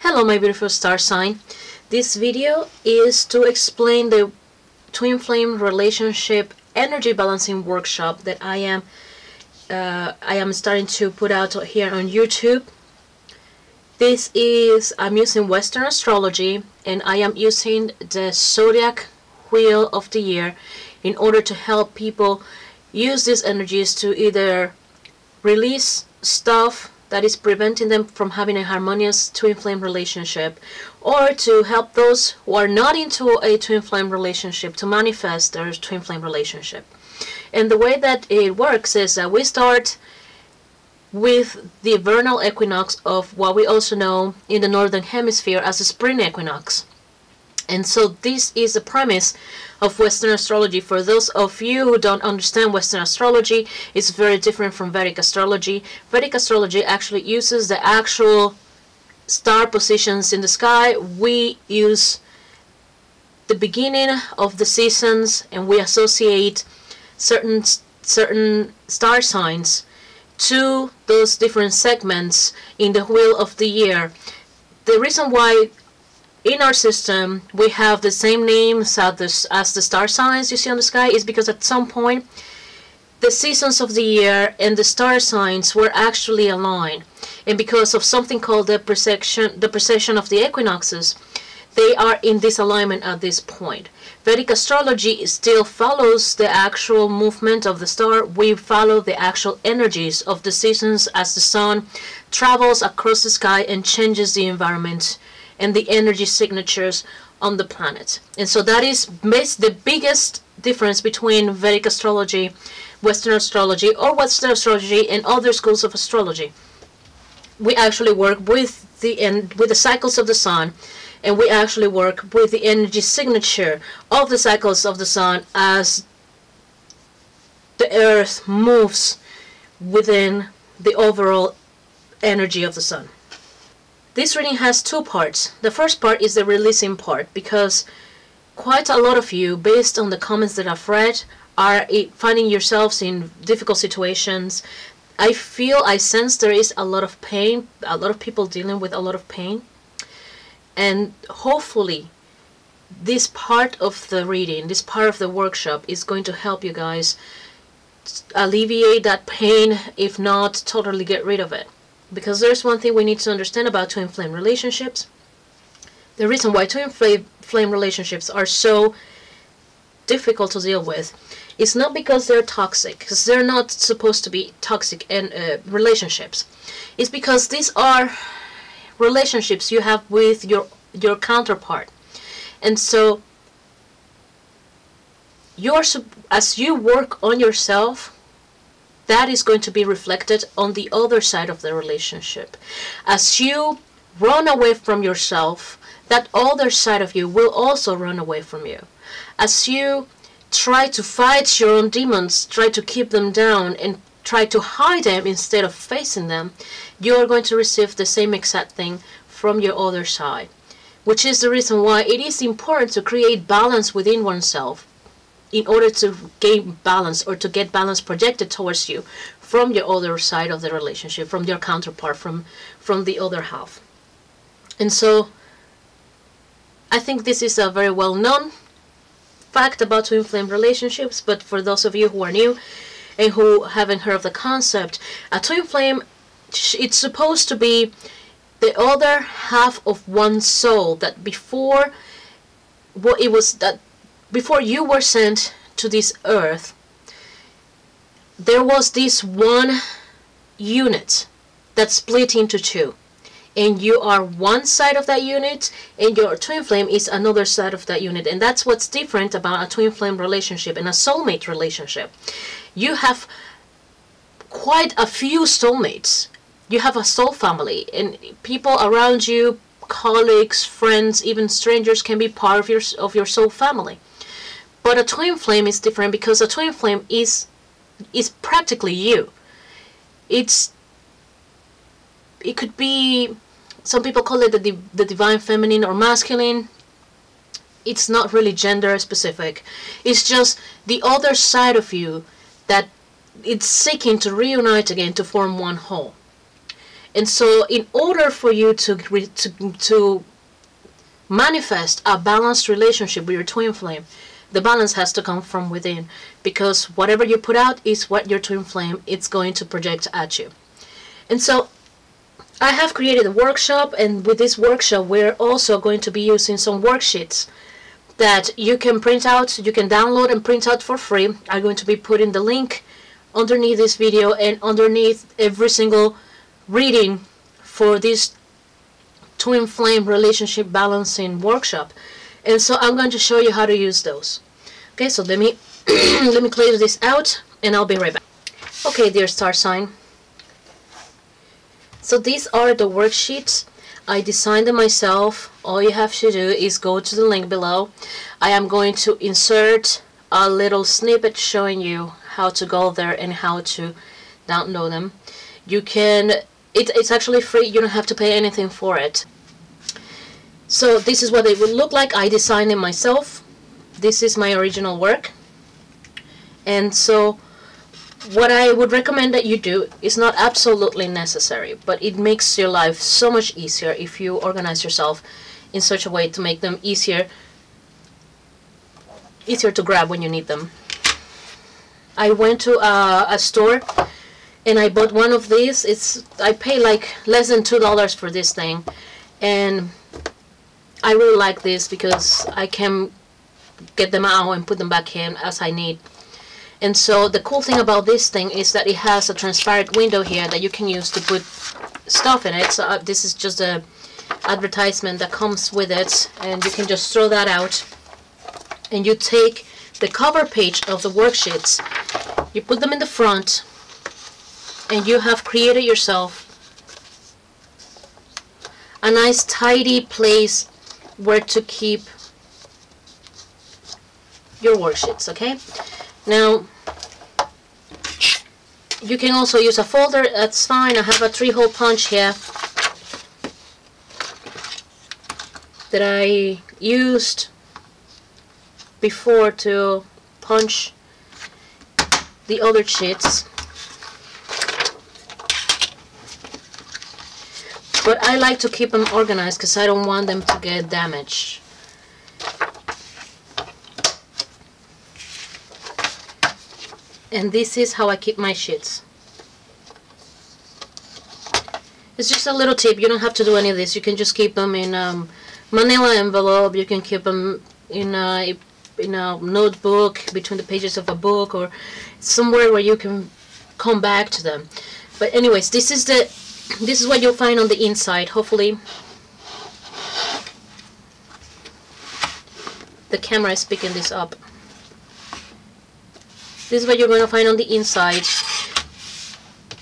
Hello my beautiful star sign. This video is to explain the twin flame relationship energy balancing workshop that I am starting to put out here on YouTube. I'm using Western astrology, and I am using the Zodiac wheel of the year in order to help people use these energies to either release stuff that is preventing them from having a harmonious twin flame relationship, or to help those who are not into a twin flame relationship to manifest their twin flame relationship. And the way that it works is that we start with the vernal equinox of what we also know in the northern hemisphere as the spring equinox. And so this is the premise of Western astrology. For those of you who don't understand Western astrology, it's very different from Vedic astrology. Vedic astrology actually uses the actual star positions in the sky. We use the beginning of the seasons, and we associate certain star signs to those different segments in the wheel of the year. The reason why in our system we have the same names as the star signs you see on the sky is because at some point the seasons of the year and the star signs were actually aligned, and because of something called the precession of the equinoxes, they are in disalignment at this point. Vedic astrology still follows the actual movement of the star. We follow the actual energies of the seasons as the sun travels across the sky and changes the environment and the energy signatures on the planet. And so that is the biggest difference between Vedic astrology, Western astrology, and other schools of astrology. We actually work with the cycles of the sun, and we actually work with the energy signature of the cycles of the sun as the earth moves within the overall energy of the sun. This reading has two parts. The first part is the releasing part, because quite a lot of you, based on the comments that I've read, are finding yourselves in difficult situations. I sense there is a lot of pain, a lot of people dealing with a lot of pain. And hopefully this part of the reading, this part of the workshop is going to help you guys alleviate that pain, if not totally get rid of it. Because there's one thing we need to understand about twin flame relationships. The reason why twin flame relationships are so difficult to deal with is not because they're toxic, because they're not supposed to be toxic relationships. It's because these are relationships you have with your counterpart. And so as you work on yourself, that is going to be reflected on the other side of the relationship. As you run away from yourself, that other side of you will also run away from you. As you try to fight your own demons, try to keep them down, and try to hide them instead of facing them, you are going to receive the same exact thing from your other side. Which is the reason why it is important to create balance within oneself, in order to gain balance, or to get balance projected towards you from your other side of the relationship, from your counterpart, from the other half. And so I think this is a very well known fact about twin flame relationships, but for those of you who are new and who haven't heard of the concept, a twin flame, it's supposed to be the other half of one's soul that before you were sent to this earth, there was this one unit that split into two. And you are one side of that unit, and your twin flame is another side of that unit. And that's what's different about a twin flame relationship and a soulmate relationship. You have quite a few soulmates. You have a soul family, and people around you, colleagues, friends, even strangers, can be part of your soul family. But a twin flame is different, because a twin flame is practically you. It could be, some people call it the divine feminine or masculine. It's not really gender specific. It's just the other side of you that it's seeking to reunite again to form one whole. And so in order for you to manifest a balanced relationship with your twin flame, the balance has to come from within, because whatever you put out is what your twin flame is going to project at you. And so I have created a workshop, and with this workshop we're also going to be using some worksheets that you can print out, you can download and print out for free. I'm going to be putting the link underneath this video and underneath every single reading for this twin flame relationship balancing workshop. And so I'm going to show you how to use those. Okay, so let me let me clear this out and I'll be right back. Okay, dear star sign, so these are the worksheets. I designed them myself. All you have to do is go to the link below. I am going to insert a little snippet showing you how to go there and how to download them. You can, it's actually free, you don't have to pay anything for it. So this is what it would look like. I designed it myself. This is my original work. And so what I would recommend that you do is not absolutely necessary, but it makes your life so much easier if you organize yourself in such a way to make them easier to grab when you need them. I went to a store and I bought one of these. I pay like less than $2 for this thing, and I really like this because I can get them out and put them back in as I need. And so the cool thing about this thing is that it has a transparent window here that you can use to put stuff in it. So this is just a advertisement that comes with it, and you can just throw that out. And you take the cover page of the worksheets, you put them in the front, and you have created yourself a nice tidy place where to keep your worksheets. Okay, now you can also use a folder, that's fine. I have a 3-hole punch here that I used before to punch the other sheets, but I like to keep them organized because I don't want them to get damaged. And this is how I keep my sheets. It's just a little tip. You don't have to do any of this. You can just keep them in manila envelope. You can keep them in a notebook between the pages of a book, or somewhere where you can come back to them. But anyways, this is what you'll find on the inside. Hopefully the camera is picking this up. This is what you're going to find on the inside.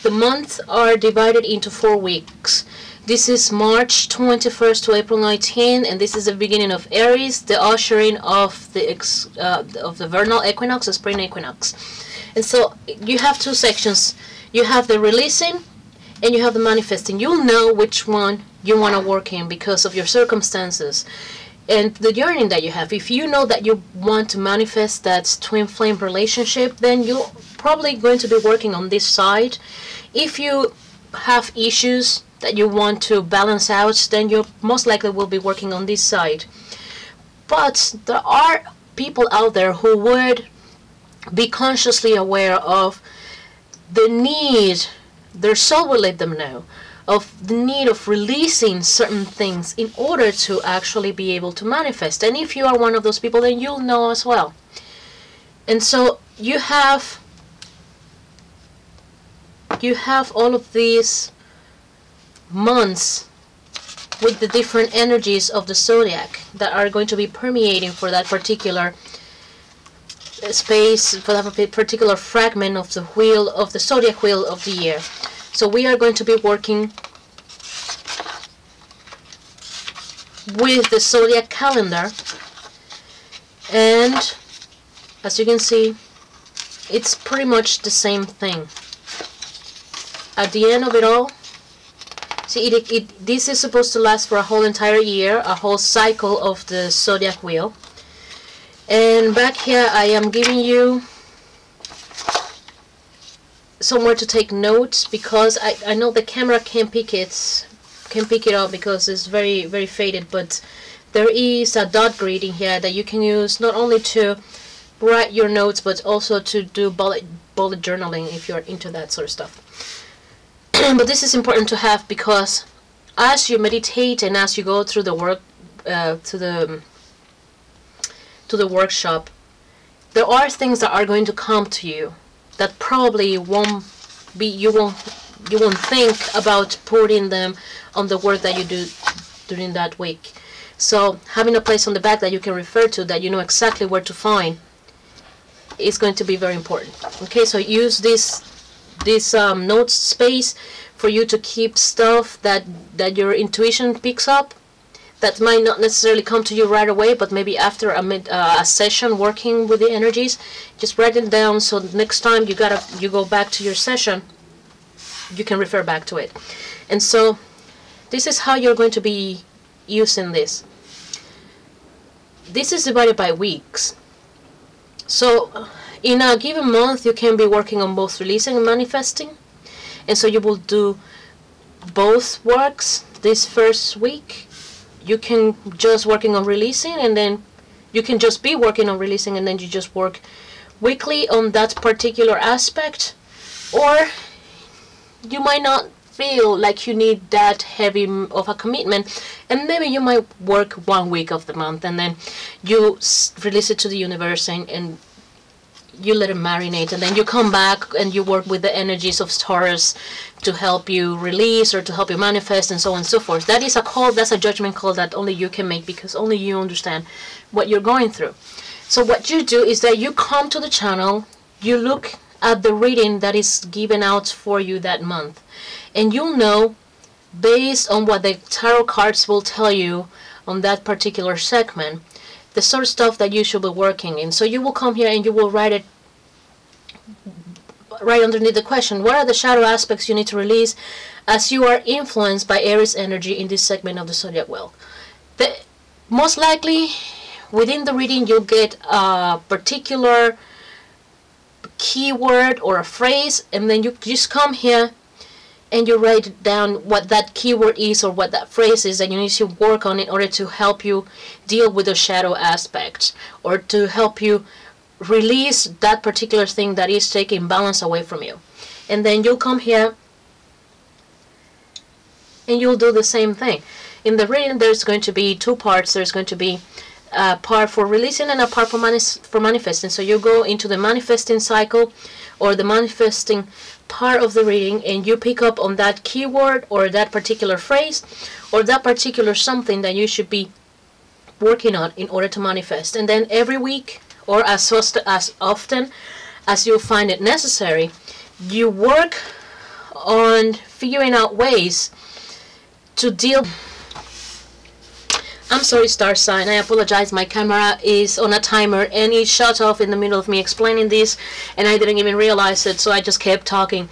The months are divided into 4 weeks. This is March 21st to April 19, and this is the beginning of Aries, the ushering of the vernal equinox, the spring equinox. And so you have 2 sections. You have the releasing and you have the manifesting. You'll know which one you want to work in because of your circumstances and the yearning that you have. If you know that you want to manifest that twin flame relationship, then you're probably going to be working on this side. If you have issues that you want to balance out, then you most likely will be working on this side. But there are people out there who would be consciously aware of the need, their soul will let them know, of the need of releasing certain things in order to actually be able to manifest. And if you are one of those people, then you'll know as well. And so you have all of these months with the different energies of the zodiac that are going to be permeating for that particular space, for that particular fragment of the wheel, of the zodiac wheel of the year. So we are going to be working with the zodiac calendar, and as you can see, it's pretty much the same thing. At the end of it all, see, this is supposed to last for a whole entire year, a whole cycle of the zodiac wheel. And back here I am giving you somewhere to take notes, because I know the camera can't pick it up because it's very, very faded, but there is a dot grid in here that you can use not only to write your notes, but also to do bullet journaling if you're into that sort of stuff. But this is important to have, because as you meditate and as you go through the work to the workshop, there are things that are going to come to you that probably won't be, you won't think about putting them on the work that you do during that week. So having a place on the back that you can refer to, that you know exactly where to find, is going to be very important. Okay, so use this note space for you to keep stuff that your intuition picks up, that might not necessarily come to you right away, but maybe after a session working with the energies. Just write it down, so next time you go back to your session, you can refer back to it. And so this is how you're going to be using this. This is divided by weeks. So in a given month, you can be working on both releasing and manifesting. And so you will do both works. This first week, you can just working on releasing, and then you can just be working on releasing, and then you just work weekly on that particular aspect. Or you might not feel like you need that heavy of a commitment, and maybe you might work 1 week of the month, and then you release it to the universe, and you let it marinate, and then you come back and you work with the energies of Taurus to help you release or to help you manifest, and so on and so forth. That is a call, that's a judgment call that only you can make, because only you understand what you're going through. So what you do is that you come to the channel, you look at the reading that is given out for you that month, and you'll know, based on what the tarot cards will tell you on that particular segment, the sort of stuff that you should be working in. So you will come here and you will write it right underneath the question: what are the shadow aspects you need to release as you are influenced by Aries energy in this segment of the zodiac wheel? Most likely within the reading you'll get a particular keyword or a phrase, and then you just come here and you write down what that keyword is or what that phrase is that you need to work on in order to help you deal with the shadow aspect, or to help you release that particular thing that is taking balance away from you. And then you'll come here and you'll do the same thing. In the reading there's going to be two parts. There's going to be a part for releasing and a part for manifesting. So you go into the manifesting cycle, or the manifesting part of the reading, and you pick up on that keyword or that particular phrase or that particular something that you should be working on in order to manifest. And then every week, or as often as you find it necessary, you work on figuring out ways to deal. I'm sorry, star sign, I apologize, my camera is on a timer and it shut off in the middle of me explaining this, and I didn't even realize it, so I just kept talking.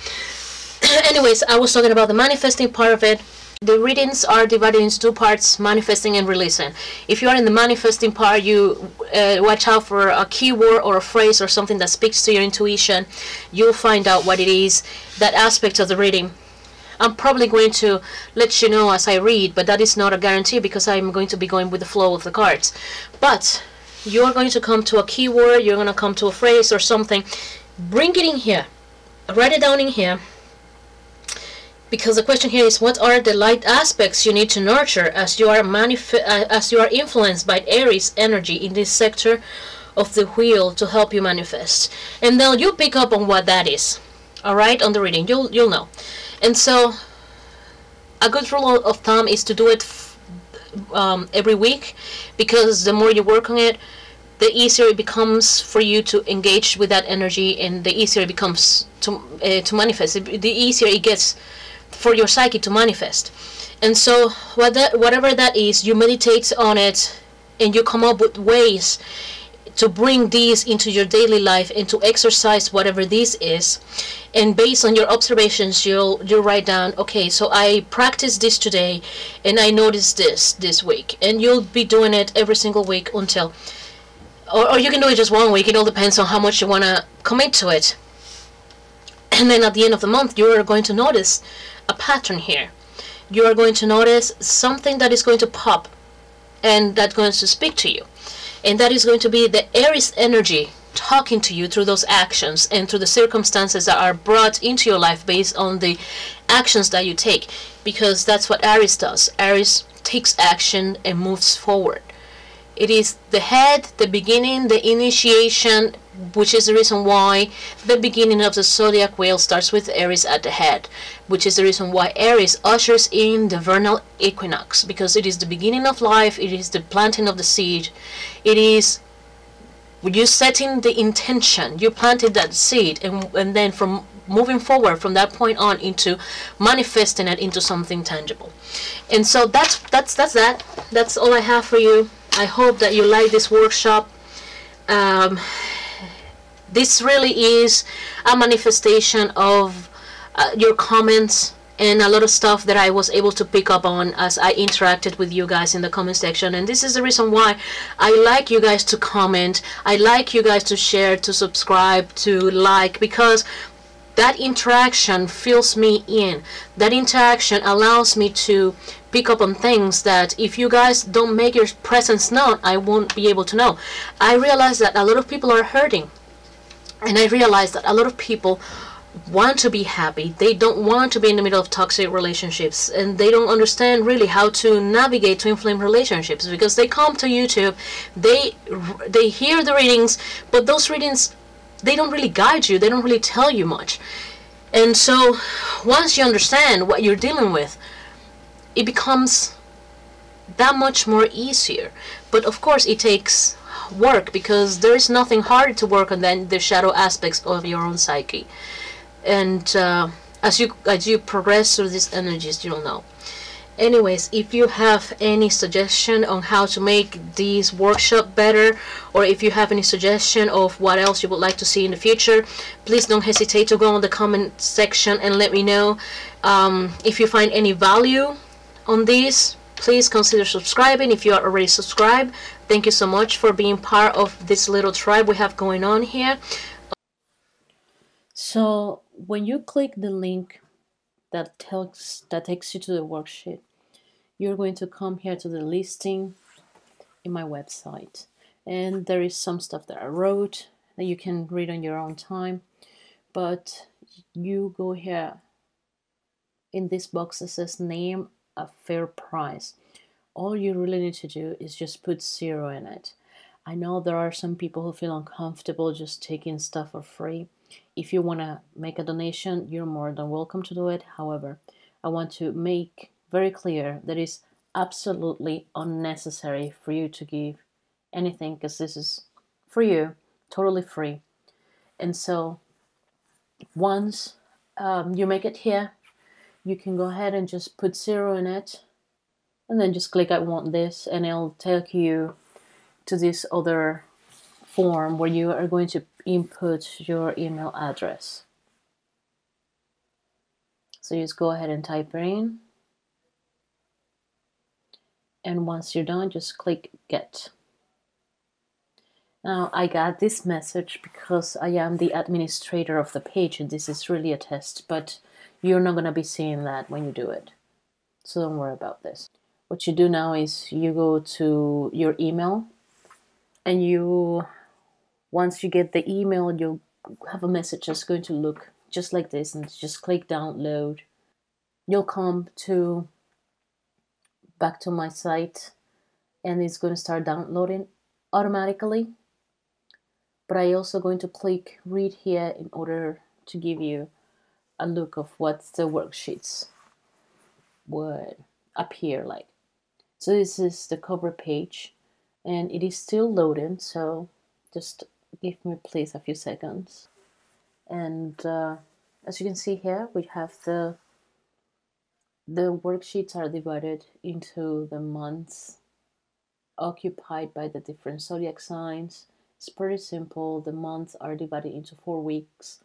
Anyways, I was talking about the manifesting part of it. The readings are divided into two parts: manifesting and releasing. If you are in the manifesting part, you watch out for a keyword or a phrase or something that speaks to your intuition. You'll find out what it is, that aspect of the reading. I'm probably going to let you know as I read, but that is not a guarantee, because I'm going to be going with the flow of the cards. But you are going to come to a keyword, you're going to come to a phrase or something. Bring it in here. Write it down in here. Because the question here is, what are the light aspects you need to nurture as you are influenced by Aries energy in this sector of the wheel to help you manifest? And then you pick up on what that is. Alright, on the reading, you'll know. And so a good rule of thumb is to do it every week, because the more you work on it, the easier it becomes for you to engage with that energy, and the easier it becomes to manifest. The easier it gets for your psyche to manifest. And so whatever that is, you meditate on it and you come up with ways to bring these into your daily life and to exercise whatever this is. And based on your observations, you'll write down, okay, so I practiced this today and I noticed this week, and you'll be doing it every single week until, or you can do it just 1 week. It all depends on how much you want to commit to it. And then at the end of the month, you are going to notice a pattern here. You are going to notice something that is going to pop, and that's going to speak to you. And that is going to be the Aries energy talking to you through those actions and through the circumstances that are brought into your life based on the actions that you take. Because that's what Aries does. Aries takes action and moves forward. It is the head, the beginning, the initiation, which is the reason why the beginning of the zodiac wheel starts with Aries at the head, which is the reason why Aries ushers in the vernal equinox, because it is the beginning of life, it is the planting of the seed, it is you setting the intention, you planted that seed, and then from moving forward from that point on into manifesting it into something tangible. And so that's all I have for you. I hope that you like this workshop. This really is a manifestation of your comments and a lot of stuff that I was able to pick up on as I interacted with you guys in the comment section. And this is the reason why I like you guys to comment. I like you guys to share, to subscribe, to like, because that interaction fills me in. That interaction allows me to pick up on things that if you guys don't make your presence known, I won't be able to know. I realize that a lot of people are hurting. And I realize that a lot of people want to be happy. They don't want to be in the middle of toxic relationships, and they don't understand really how to navigate twin flame relationships, because they come to YouTube, they hear the readings, but those readings, they don't really guide you, they don't really tell you much. And so once you understand what you're dealing with, it becomes that much more easier. But of course it takes work, because there is nothing harder to work on than the shadow aspects of your own psyche. And as you progress through these energies, you'll know. Anyways, if you have any suggestion on how to make this workshop better, or if you have any suggestion of what else you would like to see in the future, please don't hesitate to go in the comment section and let me know. If you find any value on this, please consider subscribing. If you are already subscribed, thank you so much for being part of this little tribe we have going on here. So when you click the link that takes you to the worksheet, you're going to come here to the listing in my website, and there is some stuff that I wrote that you can read on your own time. But you go here in this box that says name a fair price. All you really need to do is just put 0 in it. I know there are some people who feel uncomfortable just taking stuff for free. If you want to make a donation, you're more than welcome to do it. However, I want to make very clear that it's absolutely unnecessary for you to give anything, because this is for you, totally free. And so once you make it here, you can go ahead and just put 0 in it, and then just click I want this, and it'll take you to this other form where you are going to input your email address. So you just go ahead and type it in, and once you're done, just click get. Now I got this message because I am the administrator of the page, and this is really a test, but you're not going to be seeing that when you do it, so don't worry about this. What you do now is you go to your email, and once you get the email, you'll have a message that's going to look just like this, and just click download. You'll come back to my site, and it's going to start downloading automatically. But I also going to click read here in order to give you a look of what the worksheets would appear like. So this is the cover page, and it is still loading, so just give me please a few seconds. And as you can see here, we have the worksheets are divided into the months occupied by the different zodiac signs. It's pretty simple. The months are divided into 4 weeks,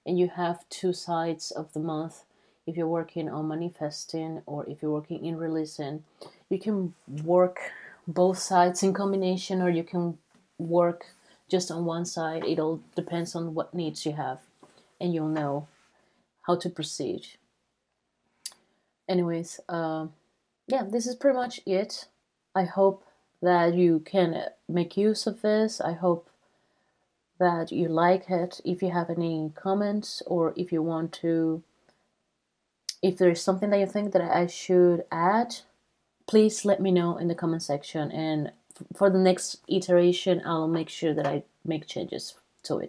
and you have 2 sides of the month. If you're working on manifesting, or if you're working in releasing, you can work both sides in combination, or you can work just on one side. It all depends on what needs you have, and you'll know how to proceed. Anyways, yeah, this is pretty much it. I hope that you can make use of this. I hope that you like it. If you have any comments, or if you want to, if there's something that you think that I should add, please let me know in the comment section, and for the next iteration I'll make sure that I make changes to it.